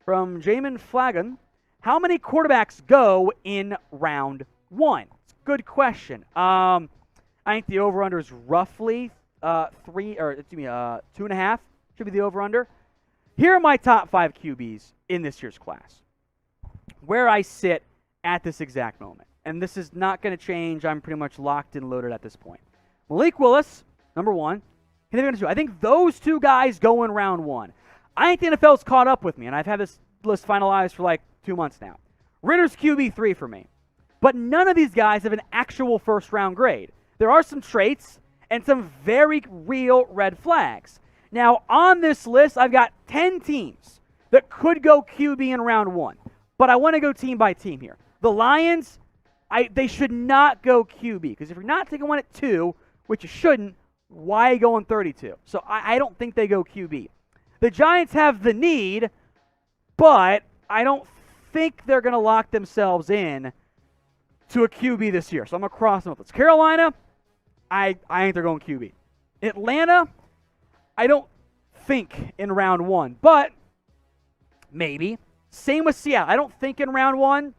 from Jamin Flagon. How many quarterbacks go in round one? Good question. I think the over-under is roughly 2.5 should be the over-under. Here are my top 5 QBs in this year's class, where I sit at this exact moment. And this is not going to change. I'm pretty much locked and loaded at this point. Malik Willis, number 1. Kenny Pickett, 2. I think those 2 guys go in round 1. I think the NFL's caught up with me, and I've had this list finalized for like 2 months now. Ritter's QB 3 for me. But none of these guys have an actual first-round grade. There are some traits and some very real red flags. Now, on this list, I've got 10 teams that could go QB in round 1. But I want to go team by team here. The Lions, they should not go QB, because if you're not taking one at 2, which you shouldn't, why go on 32? So I don't think they go QB. The Giants have the need, but I don't think they're going to lock themselves in to a QB this year. So I'm going to cross them up. It's Carolina. I think they're going QB. Atlanta, I don't think in round 1, but maybe. Same with Seattle. I don't think in round 1.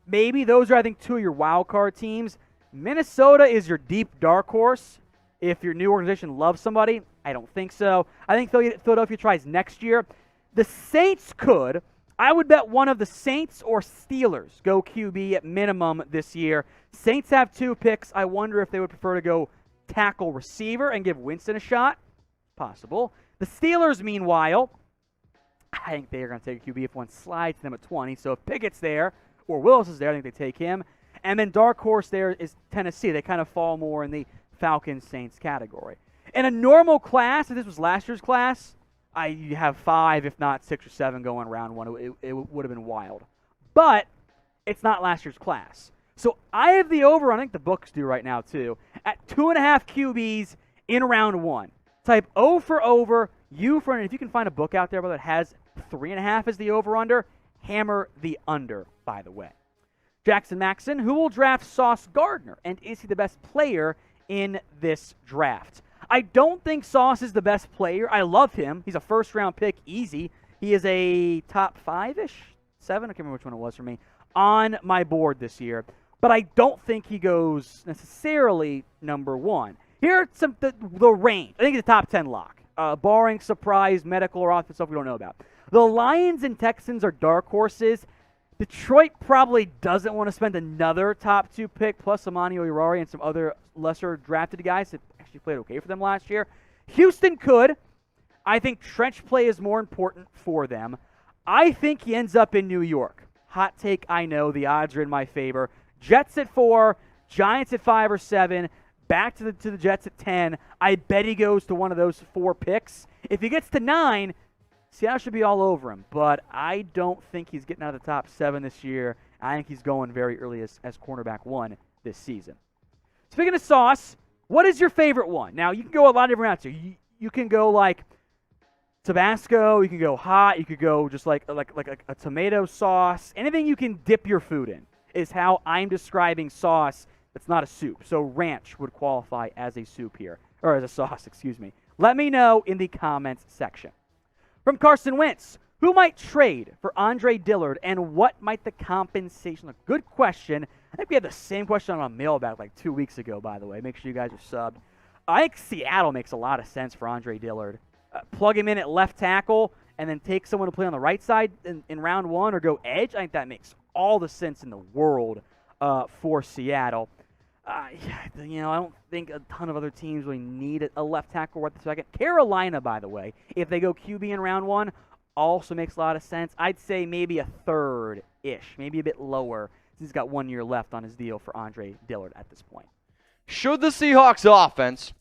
Maybe. Those are, I think, 2 of your wild card teams. Minnesota is your deep dark horse. If your new organization loves somebody, I don't think so. I think Philadelphia tries next year. The Saints could. I would bet one of the Saints or Steelers go QB at minimum this year. Saints have 2 picks. I wonder if they would prefer to go tackle receiver and give Winston a shot. Possible. The Steelers, meanwhile, I think they are going to take a QB if one slides to them at 20. So if Pickett's there or Willis is there, I think they take him. And then dark horse there is Tennessee. They kind of fall more in the Falcons-Saints category. In a normal class, if this was last year's class, you have 5, if not 6 or 7 going round 1. It would have been wild. But it's not last year's class. So I have the over, I think the books do right now too, at 2.5 QBs in round 1. Type O for over, U for under. If you can find a book out there that has 3.5 as the over-under, hammer the under, by the way. Jackson Maxson, who will draft Sauce Gardner, and is he the best player in this draft? I don't think Sauce is the best player. I love him. He's a first-round pick, easy. He is a top 5-ish, 7, I can't remember which one it was for me, on my board this year. But I don't think he goes necessarily number 1. Here are the range. I think it's a top 10 lock, barring surprise, medical, or offensive stuff we don't know about. The Lions and Texans are dark horses. Detroit probably doesn't want to spend another top 2 pick, plus Amani Oruwariye and some other lesser drafted guys that actually played okay for them last year. Houston could. I think trench play is more important for them. I think he ends up in New York. Hot take, I know. The odds are in my favor. Jets at 4, Giants at 5 or 7, back to the Jets at 10. I bet he goes to one of those 4 picks. If he gets to 9, Seattle should be all over him, but I don't think he's getting out of the top 7 this year. I think he's going very early as cornerback 1 this season. Speaking of Sauce, what is your favorite one? Now, you can go a lot of different routes here. You can go like Tabasco, you can go hot, you could go just like a tomato sauce. Anything you can dip your food in is how I'm describing sauce that's not a soup. So ranch would qualify as a soup here, or as a sauce, excuse me. Let me know in the comments section. From Carson Wentz, who might trade for Andre Dillard, and what might the compensation look? Good question. I think we had the same question on Mailbag like 2 weeks ago, by the way. Make sure you guys are subbed. I think Seattle makes a lot of sense for Andre Dillard. Plug him in at left tackle and then take someone to play on the right side in round 1 or go edge. I think that makes all the sense in the world for Seattle. I don't think a ton of other teams really need a left tackle right this second. Carolina, by the way, if they go QB in round 1, also makes a lot of sense. I'd say maybe a third-ish, maybe a bit lower, since he's got 1 year left on his deal for Andre Dillard at this point. Should the Seahawks offense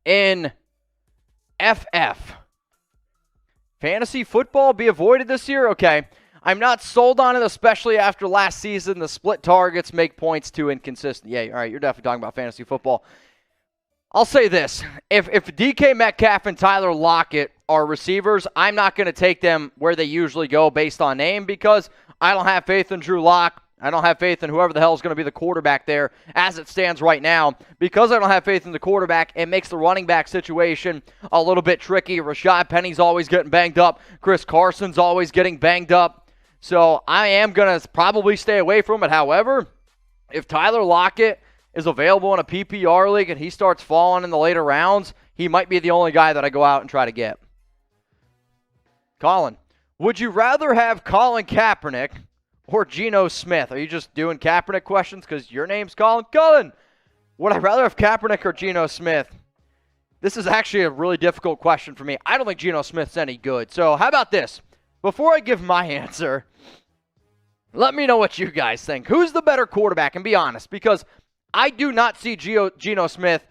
in FF fantasy football be avoided this year? Okay. I'm not sold on it, especially after last season. The split targets make points too inconsistent. Yeah, all right, you're definitely talking about fantasy football. I'll say this. If DK Metcalf and Tyler Lockett are receivers, I'm not going to take them where they usually go based on name because I don't have faith in Drew Lock. I don't have faith in whoever the hell is going to be the quarterback there as it stands right now. Because I don't have faith in the quarterback, it makes the running back situation a little bit tricky. Rashad Penny's always getting banged up. Chris Carson's always getting banged up. So I am going to probably stay away from it. However, if Tyler Lockett is available in a PPR league and he starts falling in the later rounds, he might be the only guy that I go out and try to get. Colin, would you rather have Colin Kaepernick or Geno Smith? Are you just doing Kaepernick questions because your name's Colin? Colin, would I rather have Kaepernick or Geno Smith? This is actually a really difficult question for me. I don't think Geno Smith's any good. So how about this? Before I give my answer, let me know what you guys think. Who's the better quarterback? And be honest, because I do not see Geno Smith.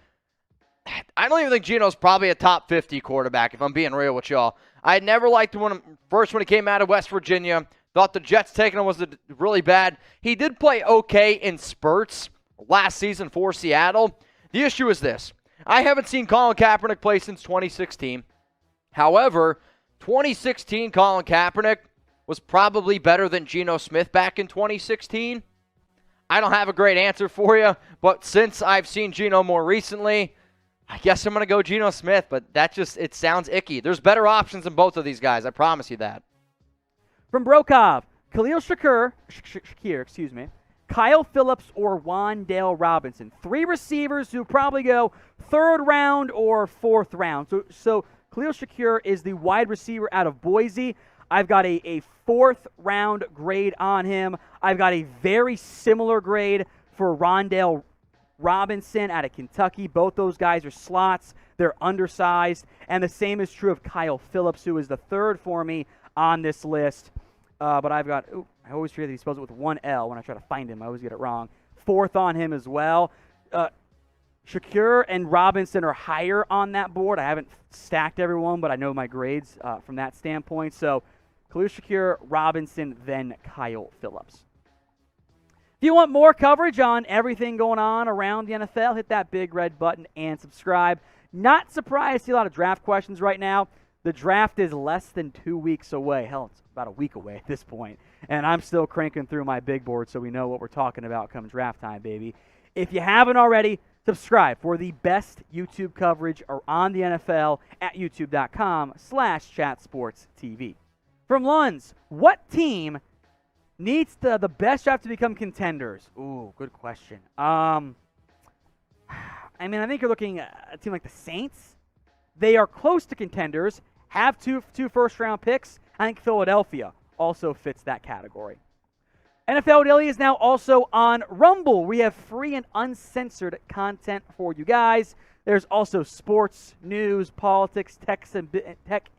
I don't even think Geno's probably a top 50 quarterback, if I'm being real with y'all. I never liked him when he came out of West Virginia. Thought the Jets taking him was really bad. He did play okay in spurts last season for Seattle. The issue is this. I haven't seen Colin Kaepernick play since 2016. However, 2016 Colin Kaepernick was probably better than Geno Smith back in 2016. I don't have a great answer for you, but since I've seen Geno more recently, I guess I'm going to go Geno Smith, but it sounds icky. There's better options than both of these guys. I promise you that. From Brokov, Khalil Shakir, Kyle Phillips, or Wan'Dale Robinson. 3 receivers who probably go 3rd round or 4th round. So Khalil Shakir is the wide receiver out of Boise. I've got a 4th round grade on him. I've got a very similar grade for Wan'Dale Robinson out of Kentucky. Both those guys are slots. They're undersized. And the same is true of Kyle Phillips, who is the 3rd for me on this list. But I've got, I always forget that he spells it with 1 L when I try to find him. I always get it wrong. 4th on him as well. Shakir and Robinson are higher on that board. I haven't stacked everyone, but I know my grades from that standpoint. So Khalil Shakir, Robinson, then Kyle Phillips. If you want more coverage on everything going on around the NFL, hit that big red button and subscribe. Not surprised to see a lot of draft questions right now. The draft is less than 2 weeks away. Hell, it's about a week away at this point. And I'm still cranking through my big board so we know what we're talking about come draft time, baby. If you haven't already, subscribe for the best YouTube coverage on the NFL at youtube.com/chatsportstv. From Lunds, what team needs the best draft to become contenders? Ooh, good question. I think you're looking at a team like the Saints. They are close to contenders, have two first-round picks. I think Philadelphia also fits that category. NFL Daily is now also on Rumble. We have free and uncensored content for you guys. There's also sports, news, politics, tech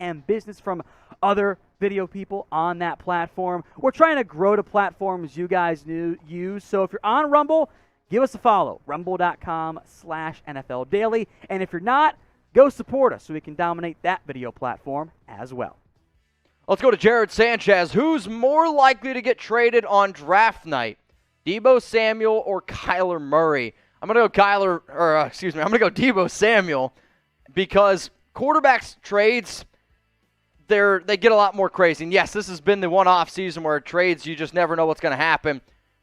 and business from other video people on that platform. We're trying to grow the platforms you guys use. So if you're on Rumble, give us a follow. Rumble.com/NFL Daily. And if you're not, go support us so we can dominate that video platform as well. Let's go to Jared Sanchez. Who's more likely to get traded on draft night? Deebo Samuel or Kyler Murray? I'm going to go Deebo Samuel because quarterbacks trades, they get a lot more crazy. And yes, this has been the one-off season where trades, you just never know what's going to happen.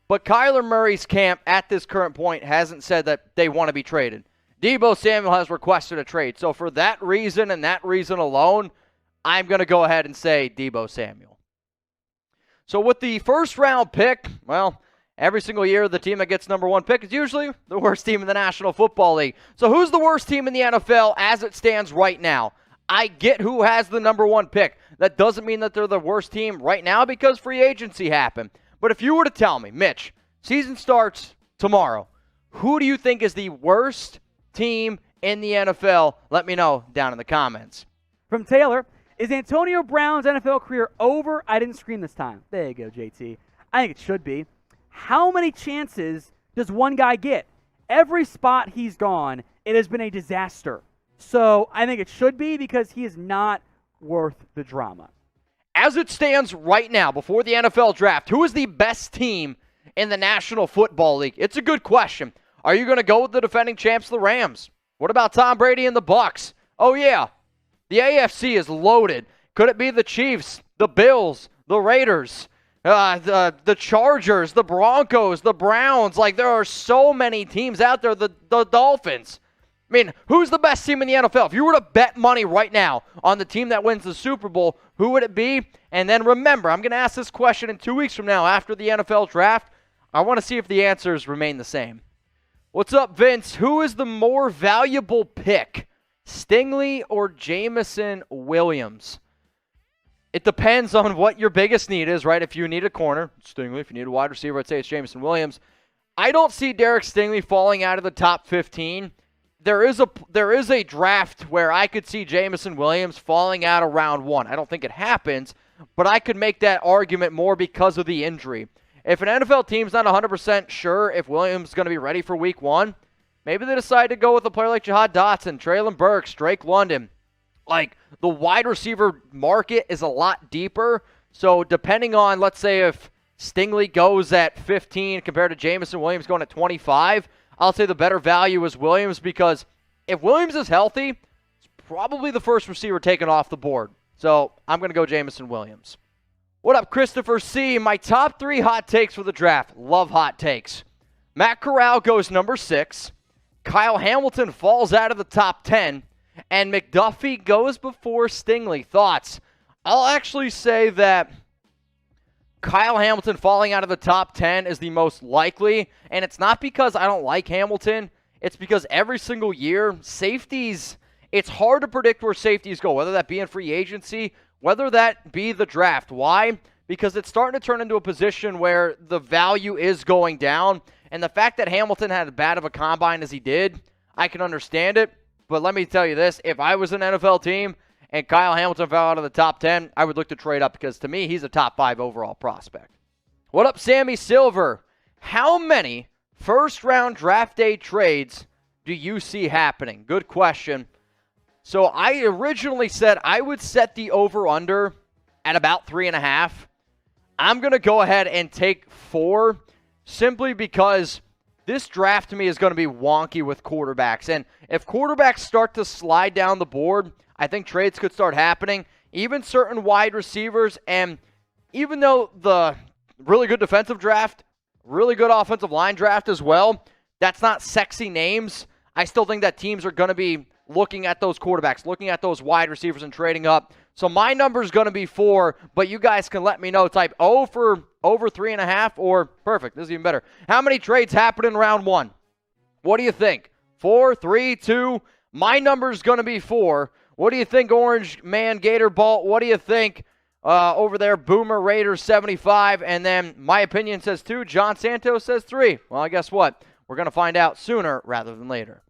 But Kyler Murray's camp at this current point hasn't said that they want to be traded. Deebo Samuel has requested a trade. So for that reason and that reason alone, I'm going to go ahead and say Deebo Samuel. So with the first-round pick, well, every single year the team that gets number 1 pick is usually the worst team in the National Football League. So who's the worst team in the NFL as it stands right now? I get who has the number 1 pick. That doesn't mean that they're the worst team right now because free agency happened. But if you were to tell me, Mitch, season starts tomorrow, who do you think is the worst team in the NFL? Let me know down in the comments. From Taylor, is Antonio Brown's NFL career over? I didn't scream this time. There you go, JT. I think it should be. How many chances does one guy get? Every spot he's gone, it has been a disaster. So I think it should be because he is not worth the drama. As it stands right now, before the NFL draft, who is the best team in the National Football League? It's a good question. Are you going to go with the defending champs, the Rams? What about Tom Brady and the Bucs? Oh, yeah. The AFC is loaded. Could it be the Chiefs, the Bills, the Raiders? the Chargers, the Broncos, the Browns. Like, there are so many teams out there. The Dolphins. I mean, who's the best team in the NFL? If you were to bet money right now on the team that wins the Super Bowl, who would it be? And then remember, I'm going to ask this question in 2 weeks from now after the NFL draft. I want to see if the answers remain the same. What's up, Vince? Who is the more valuable pick, Stingley or Jameson Williams? It depends on what your biggest need is, right? If you need a corner, it's Stingley. If you need a wide receiver, I'd say it's Jameson Williams. I don't see Derek Stingley falling out of the top 15. There is a draft where I could see Jameson Williams falling out of round 1. I don't think it happens, but I could make that argument more because of the injury. If an NFL team's not 100% sure if Williams is going to be ready for week 1, maybe they decide to go with a player like Jahad Dotson, Treylon Burks, Drake London. Like, the wide receiver market is a lot deeper, so depending on, let's say, if Stingley goes at 15 compared to Jameson Williams going at 25, I'll say the better value is Williams, because if Williams is healthy, it's probably the first receiver taken off the board. So I'm going to go Jameson Williams. What up, Christopher C? My top 3 hot takes for the draft. Love hot takes. Matt Corral goes number 6. Kyle Hamilton falls out of the top 10. And McDuffie goes before Stingley. Thoughts? I'll actually say that Kyle Hamilton falling out of the top 10 is the most likely, and it's not because I don't like Hamilton. It's because every single year, safeties, it's hard to predict where safeties go, whether that be in free agency, whether that be the draft. Why? Because it's starting to turn into a position where the value is going down, and the fact that Hamilton had as bad of a combine as he did, I can understand it, but let me tell you this, if I was an NFL team and Kyle Hamilton fell out of the top 10, I would look to trade up, because to me, he's a top 5 overall prospect. What up, Sammy Silver? How many first-round draft day trades do you see happening? Good question. So I originally said I would set the over-under at about 3.5. I'm going to go ahead and take 4, simply because this draft to me is going to be wonky with quarterbacks. And if quarterbacks start to slide down the board, I think trades could start happening. Even certain wide receivers, and even though the really good defensive draft, really good offensive line draft as well, that's not sexy names. I still think that teams are going to be looking at those quarterbacks, looking at those wide receivers and trading up. So my number is going to be 4, but you guys can let me know. Type O for over 3.5 or perfect. This is even better. How many trades happen in round 1? What do you think? 4, 3, 2? My number is going to be 4. What do you think, Orange Man Gator Ball? What do you think over there, Boomer Raiders 75? And then my opinion says 2. John Santos says 3. Well, guess what? We're going to find out sooner rather than later.